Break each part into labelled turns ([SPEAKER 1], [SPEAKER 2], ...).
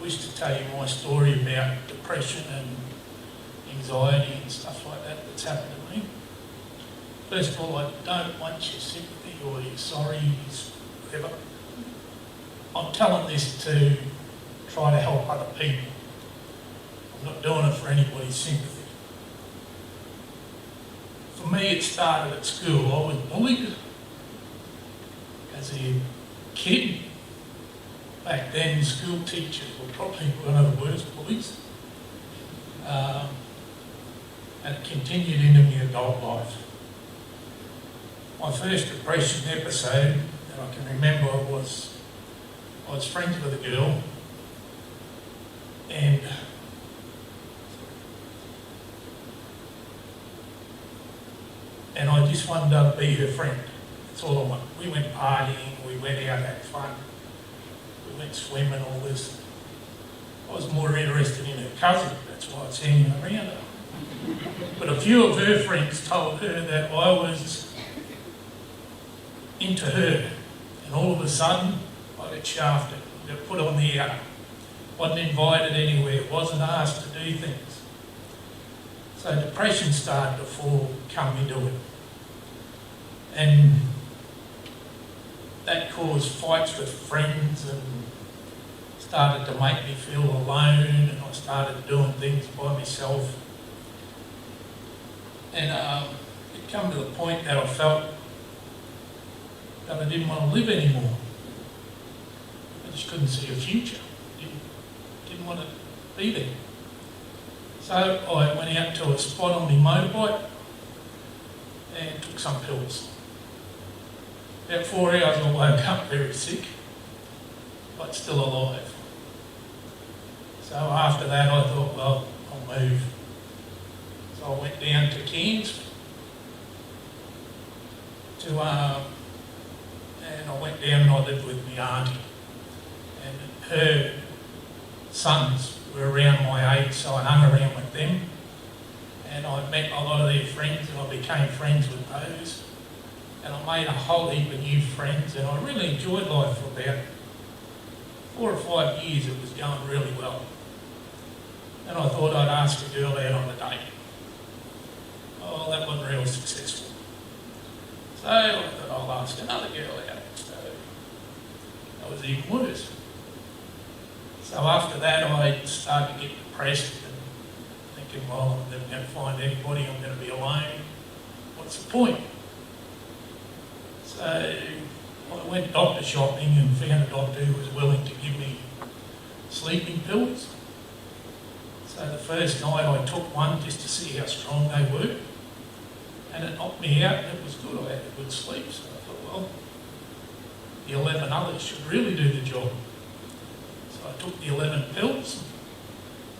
[SPEAKER 1] wish to tell you my story about depression and anxiety and stuff like that that's happened to me. First of all, I don't want your sympathy or your sorries, whatever. I'm telling this to try to help other people. I'm not doing it for anybody's sympathy. For me, it started at school. I was bullied as a kid. Back then, school teachers were probably one of the worst bullies. And it continued into my adult life. My first depression episode that I can remember was I was friends with a girl, and I just wanted to be her friend. That's all I wanted. We went partying, we went out, had fun, we went swimming, all this. I was more interested in her cousin, that's why I was hanging around her. But a few of her friends told her that I was into her, and all of a sudden I got shafted, got put on the outer. Wasn't invited anywhere, wasn't asked to do things. So depression started to come into it. And that caused fights with friends and started to make me feel alone, and I started doing things by myself. And it came to the point that I felt that I didn't want to live anymore. I just couldn't see a future. Didn't want to be there. So I went out to a spot on my motorbike and took some pills. About 4 hours I woke up very sick, but still alive. So after that I thought, well, I'll move. So I went down to Cairns and I went down and I lived with my auntie. And her sons were around my age, so I hung around with them. And I met a lot of their friends and I became friends with those. And I made a whole heap of new friends, and I really enjoyed life for about 4 or 5 years. It was going really well. And I thought I'd ask a girl out on a date. Oh, that wasn't real successful. So I thought I'll ask another girl out. So that was even worse. So after that I started to get depressed and thinking, well, I'm never going to find anybody, I'm going to be alone. What's the point? So I went doctor shopping and found a doctor who was willing to give me sleeping pills. So the first night I took one just to see how strong they were, and it knocked me out and it was good. I had a good sleep, so I thought, well, the 11 others should really do the job. So I took the 11 pills.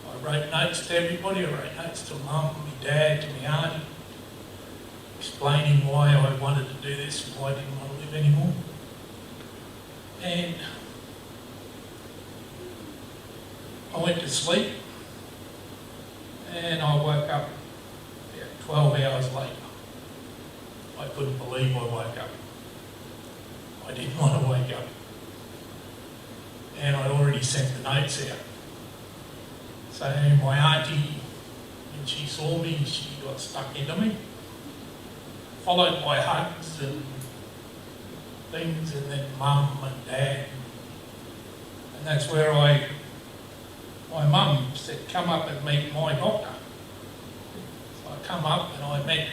[SPEAKER 1] I wrote notes to everybody. I wrote notes to Mum, my dad, to my auntie, explaining why I wanted to do this and why I didn't want to live anymore. And I went to sleep and I woke up about 12 hours later. I couldn't believe I woke up. I didn't want to wake up. And I'd already sent the notes out. So my auntie, when she saw me, she got stuck into me, followed by hugs and things, and then Mum and Dad. And that's where my mum said, come up and meet my doctor. So I come up and I met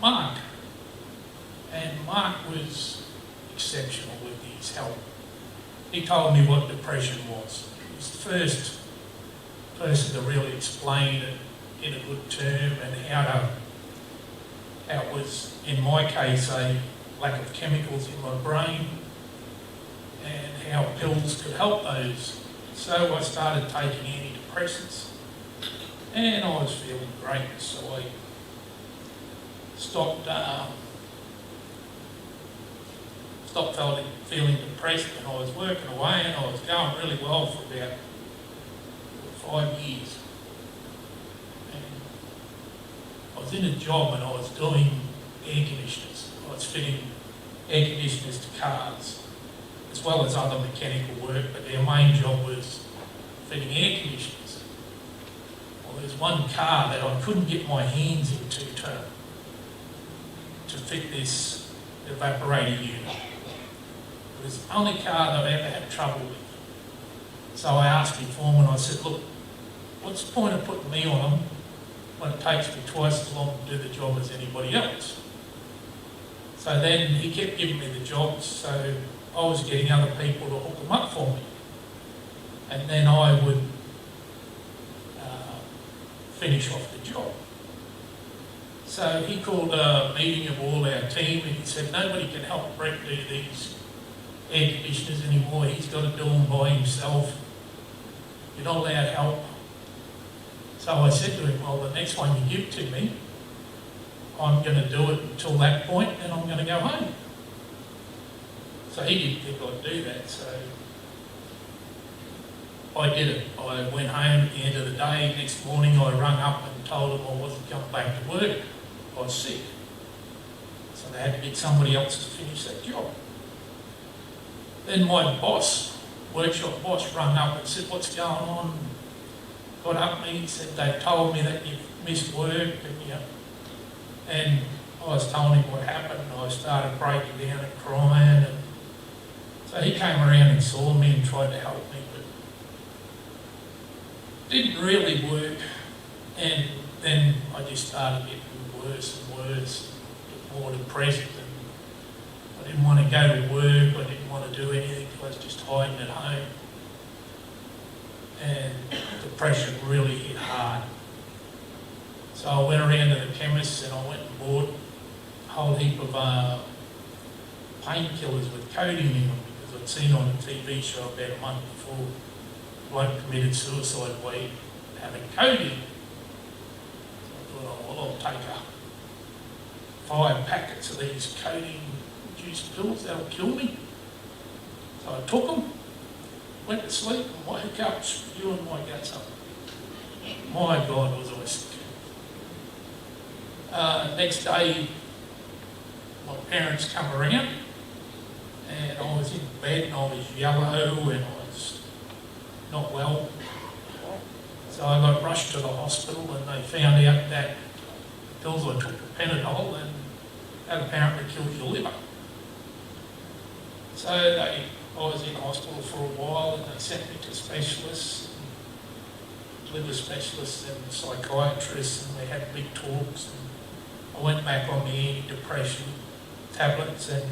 [SPEAKER 1] Mark. And Mark was exceptional with his help. He told me what depression was. He was the first person to really explain it in a good term, and how it was, in my case, a lack of chemicals in my brain, and how pills could help those. So I started taking antidepressants, and I was feeling great. So I stopped feeling depressed, and I was working away, and I was going really well for about 5 years. And I was in a job and I was doing air conditioners. I was fitting air conditioners to cars, as well as other mechanical work, but their main job was fitting air conditioners. Well, there's one car that I couldn't get my hands into to fit this evaporator unit. It was the only car that I've ever had trouble with. So I asked my foreman, I said, look, what's the point of putting me on them when it takes me twice as long to do the job as anybody else? So then he kept giving me the jobs, so I was getting other people to hook them up for me. And then I would finish off the job. So he called a meeting of all our team and he said, nobody can help Brett do these air conditioners anymore. He's got to do them by himself. You're not allowed help. So I said to him, well, the next one you give to me, I'm going to do it until that point and I'm going to go home. So he didn't think I'd do that, so I did it. I went home at the end of the day. Next morning I rang up and told them I wasn't coming back to work. I was sick. So they had to get somebody else to finish that job. Then my boss, workshop boss, rang up and said, what's going on? Got up to me, he said, they've told me that you've missed work and I was telling him what happened and I started breaking down and crying. And so he came around and saw me and tried to help me, but didn't really work. And then I just started getting worse and worse, more depressed, and I didn't want to go to work, I didn't want to do anything, I was just hiding at home. And depression really hit hard. So I went around to the chemist and I went and bought a whole heap of painkillers with codeine in them, because I'd seen on a TV show about a month before a bloke committed suicide by having codeine. So I thought, oh, well, I'll take 5 packets of these codeine-induced pills, that'll kill me. So I took them, went to sleep and woke up spewing my guts up. My God, was I sick. Next day, my parents come around and I was in bed and I was yellow and I was not well. So I got rushed to the hospital and they found out that the pills I took were Panadol and that apparently kills your liver. So I was in hospital for a while and they sent me to specialists, liver specialists and psychiatrists, and we had big talks. And I went back on the antidepressant tablets and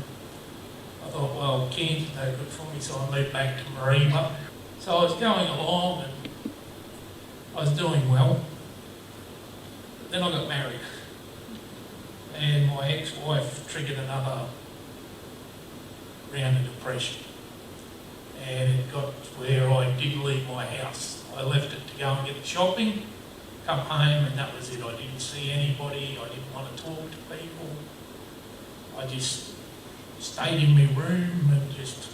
[SPEAKER 1] I thought, well, cancer's no good for me, so I moved back to Mareeba. So I was going along and I was doing well. But then I got married and my ex-wife triggered another round of depression. And it got to where I didn't leave my house. I left it to go and get shopping, come home, and that was it. I didn't see anybody, I didn't want to talk to people. I just stayed in my room and just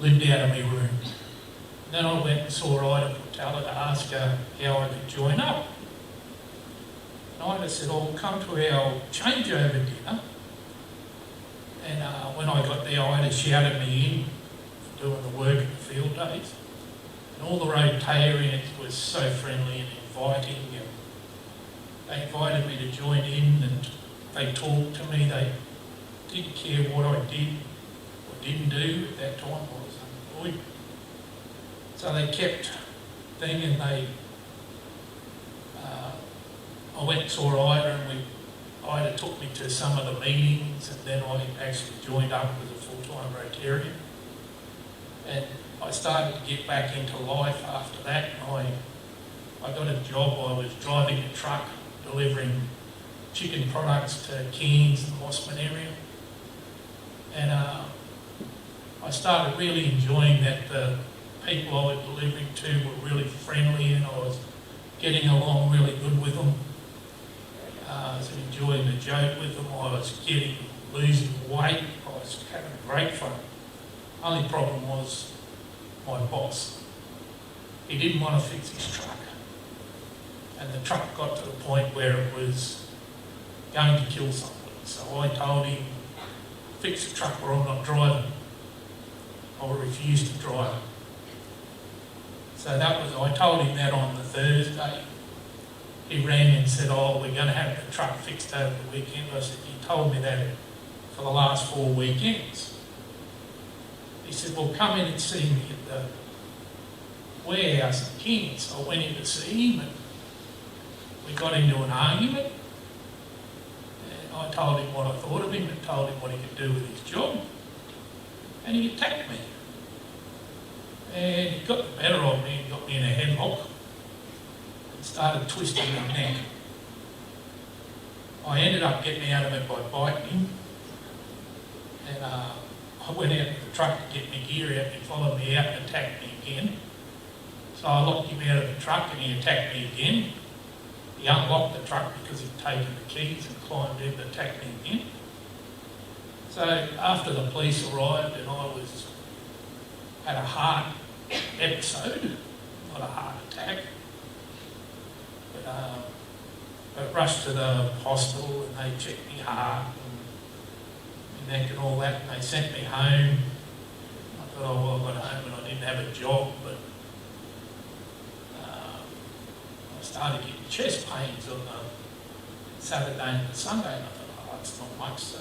[SPEAKER 1] lived out of my room. And then I went and saw Ida Portella to ask her how I could join up. And Ida said, oh, come to our changeover dinner. And when I got there, Ida shouted me in for doing the work in the field days. And all the Rotarians were so friendly and inviting, and they invited me to join in and they talked to me. They didn't care what I did or didn't do at that time. I was unemployed. So they kept thing and I went and saw Ida and Ida took me to some of the meetings, and then I actually joined up as a full-time Rotarian. And I started to get back into life after that. I got a job. I was driving a truck delivering chicken products to Cairns and Mossman area. And I started really enjoying that. The people I was delivering to were really friendly and I was getting along really good with them. I was enjoying the joke with them. I was losing weight. I was having great fun. Only problem was my boss. He didn't want to fix his truck. And the truck got to the point where it was going to kill somebody. So I told him, fix the truck or I'm not driving. I refused to drive it. So I told him that on the Thursday. He rang and said, oh, we're going to have the truck fixed over the weekend. I said, you told me that for the last 4 weekends. He said, well, come in and see me at the warehouse in Kings. So I went in to see him and we got into an argument. And I told him what I thought of him and told him what he could do with his job. And he attacked me. And he got the better of me and got me in a headlock and started twisting my neck. I ended up getting out of it by biting him. And I went out to the truck to get my gear out and he followed me out and attacked me again. So I locked him out of the truck and he attacked me again. He unlocked the truck because he'd taken the keys and climbed in and attacked me again. So after the police arrived and I had a heart episode, not a heart attack, but rushed to the hospital and they checked my heart and my neck and all that, and they sent me home. I thought, oh well, I got home and I didn't have a job, but I started getting chest pains on the Saturday and the Sunday, and I thought, oh, that's not much. So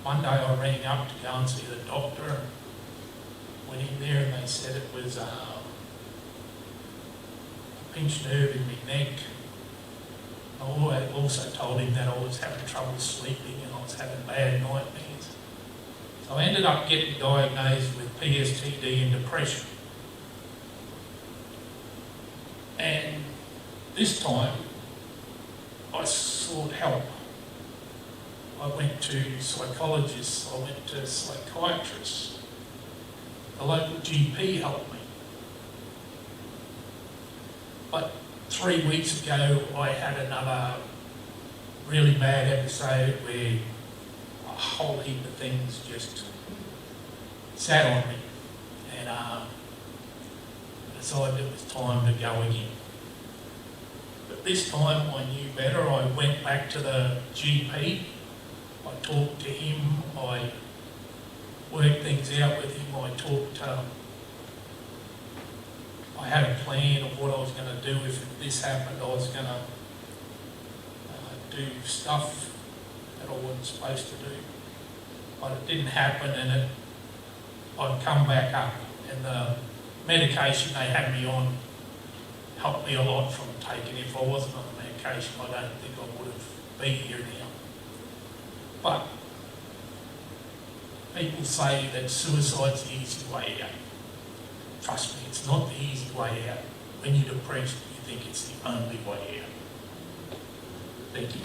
[SPEAKER 1] Monday I rang up to go and see the doctor and went in there and they said it was a pinched nerve in my neck. I also told him that I was having trouble sleeping and I was having bad nightmares. So I ended up getting diagnosed with PSTD and depression. And this time I sought help. I went to psychologists, I went to psychiatrists. The local GP helped me. But 3 weeks ago I had another really bad episode where a whole heap of things just sat on me, and I decided it was time to go again. But this time I knew better. I went back to the GP, I talked to him, I worked things out with him, I had a plan of what I was going to do if this happened. I was going to do stuff that I wasn't supposed to do. But it didn't happen, and I'd come back up, and the medication they had me on helped me a lot from taking. If I wasn't on the medication, I don't think I would have been here now. But people say that suicide's the easy way out. Trust me, it's not the easy way out. When you're depressed, you think it's the only way out. Thank you.